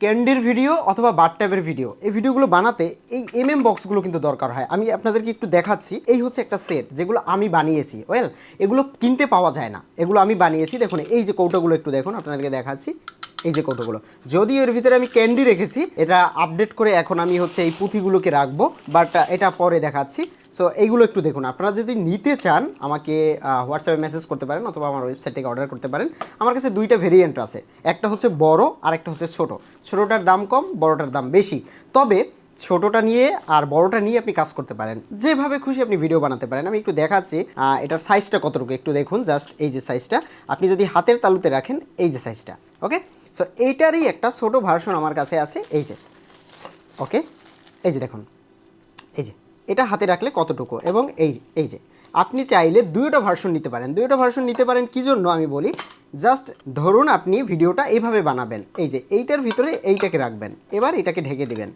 ক্যান্ডির video অথবা বার ট্যাবের video, এই ভিডিওগুলো বানাতে এই বক্সগুলো কিন্তু দরকার হয়। আমি আপনাদেরকে একটু দেখাচ্ছি। এই হচ্ছে একটা সেট যেগুলো আমি বানিয়েছি। ওয়েল, এগুলো কিনতে পাওয়া যায় না, এগুলো আমি বানিয়েছি। দেখুন এই যে কৌটোগুলো একটু দেখুন, আপনাদেরকে দেখাচ্ছি। এই যে কৌটোগুলো, যদিও এর ভিতরে আমি ক্যান্ডি রেখেছি, এটা আপডেট করে এখন আমি হচ্ছে এই পুঁথিগুলোকে রাখবো, বাট এটা পরে দেখাচ্ছি। সো এইগুলো একটু দেখুন। আপনারা যদি নিতে চান আমাকে হোয়াটসঅ্যাপে মেসেজ করতে পারেন অথবা আমার ওয়েবসাইট থেকে অর্ডার করতে পারেন। আমার কাছে দুইটা ভেরিয়েন্ট আছে, একটা হচ্ছে বড় আর একটা হচ্ছে ছোট। ছোটোটার দাম কম, বড়টার দাম বেশি। তবে ছোটোটা নিয়ে আর বড়টা নিয়ে আপনি কাজ করতে পারেন, যেভাবে খুশি আপনি ভিডিও বানাতে পারেন। আমি একটু দেখাচ্ছি এটার সাইজটা কতটুকু, একটু দেখুন। জাস্ট এই যে সাইজটা, আপনি যদি হাতের তালুতে রাখেন এই যে সাইজটা। ওকে, সো এইটারই একটা ছোটো ভার্সন আমার কাছে আছে, এই যে। ওকে, এই যে দেখুন, এই যে এটা হাতে রাখলে কতটুকু, এবং এই যে আপনি চাইলে দুইটা ভার্সন নিতে পারেন। দুইটা ভার্সন নিতে পারেন কী জন্য আমি বলি। জাস্ট ধরুন আপনি ভিডিওটা এইভাবে বানাবেন, এই যে এইটার ভিতরে এইটাকে রাখবেন, এবার এটাকে ঢেকে দিবেন।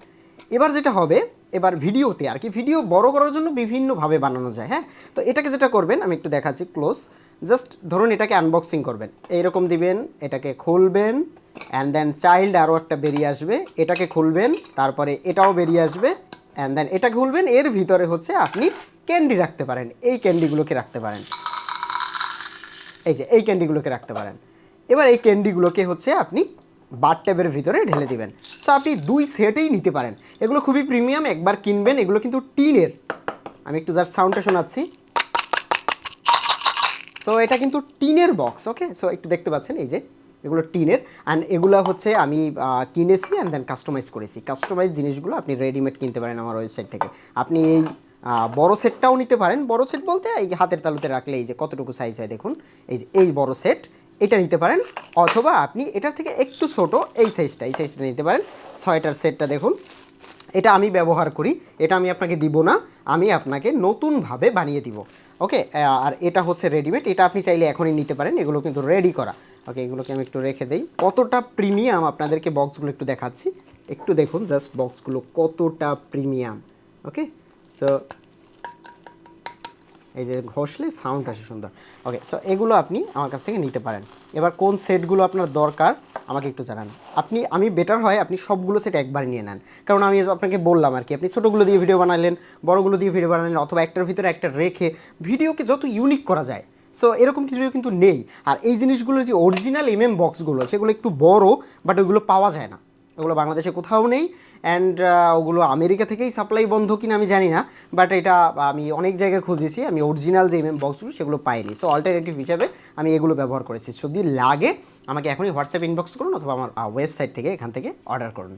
এবার যেটা হবে, এবার ভিডিওতে আর কি, ভিডিও বড় করার জন্য বিভিন্নভাবে বানানো যায়। হ্যাঁ, তো এটাকে যেটা করবেন আমি একটু দেখাচ্ছি ক্লোজ। জাস্ট ধরুন এটাকে আনবক্সিং করবেন, এইরকম দিবেন, এটাকে খুলবেন, অ্যান্ড দেন চাইল্ড আরও একটা বেরিয়ে আসবে, এটাকে খুলবেন, তারপরে এটাও বেরিয়ে আসবে, অ্যান্ড দেন এটা খুলবেন। এর ভিতরে হচ্ছে আপনি ক্যান্ডি রাখতে পারেন, এই ক্যান্ডিগুলোকে রাখতে পারেন, এই যে এই ক্যান্ডিগুলোকে রাখতে পারেন। এবার এই ক্যান্ডিগুলোকে হচ্ছে আপনি বার ট্যাবের ভিতরে ঢেলে দিবেন। সো আপনি দুই সেটেই নিতে পারেন। এগুলো খুবই প্রিমিয়াম, একবার কিনবেন। এগুলো কিন্তু টিনের, আমি একটু জাস্ট সাউন্ডটা শোনাচ্ছি। সো এটা কিন্তু টিনের বক্স। ওকে, সো একটু দেখতে পাচ্ছেন এই যে এগুলো টিনের, অ্যান্ড এগুলো হচ্ছে আমি কিনেছি অ্যান্ড দেন কাস্টমাইজ করেছি। কাস্টমাইজ জিনিসগুলো আপনি রেডিমেড কিনতে পারেন আমার ওয়েবসাইট থেকে। আপনি এই বড় সেটটাও নিতে পারেন। বড় সেট বলতে এই হাতের তালুতে রাখলে এই যে কতটুকু সাইজ হয় দেখুন, এই যে এই বড় সেট, এটা নিতে পারেন। অথবা আপনি এটার থেকে একটু ছোট এই সাইজটা নিতে পারেন। 6টার সেটটা দেখুন, এটা আমি ব্যবহার করি, এটা আমি আপনাকে দিব না, আমি আপনাকে নতুনভাবে বানিয়ে দিব। ওকে, আর এটা হচ্ছে রেডিমেড, এটা আপনি চাইলে এখনই নিতে পারেন, এগুলো কিন্তু রেডি করা। ওকে, এগুলোকে আমি একটু রেখে দেই। কতটা প্রিমিয়াম আপনাদেরকে বক্সগুলো একটু দেখাচ্ছি, একটু দেখুন জাস্ট বক্সগুলো কতটা প্রিমিয়াম। ওকে, সো এই যে ঘষলে সাউন্ড আসে সুন্দর। ওকে, সো এগুলো আপনি আমার কাছ থেকে নিতে পারেন। এবার কোন সেটগুলো আপনার দরকার আমাকে একটু জানান। আমি বেটার হয় আপনি সবগুলো সেট একবার নিয়ে নেন, কারণ আমি আপনাকে বললাম আর কি, আপনি ছোটোগুলো দিয়ে ভিডিও বানালেন, বড়গুলো দিয়ে ভিডিও বানালেন, অথবা একটার ভিতরে একটা রেখে ভিডিওকে যত ইউনিক করা যায়। সো এরকম কিছু কিন্তু নেই। আর এই জিনিসগুলোর যে অরিজিনাল বক্সগুলো, সেগুলো একটু বড়, বাট ওগুলো পাওয়া যায় না, ওগুলো বাংলাদেশে কোথাও নেই। অ্যান্ড ওগুলো আমেরিকা থেকেই সাপ্লাই বন্ধ কিনা আমি জানি না, বাট এটা আমি অনেক জায়গায় খুঁজেছি, আমি অরিজিনাল যে বক্সগুলো সেগুলো পাইনি। সো অল্টারনেটিভ হিসাবে আমি এগুলো ব্যবহার করেছি। যদি লাগে আমাকে এখনই হোয়াটসঅ্যাপ ইনবক্স করুন অথবা আমার ওয়েবসাইট থেকে, এখান থেকে অর্ডার করুন।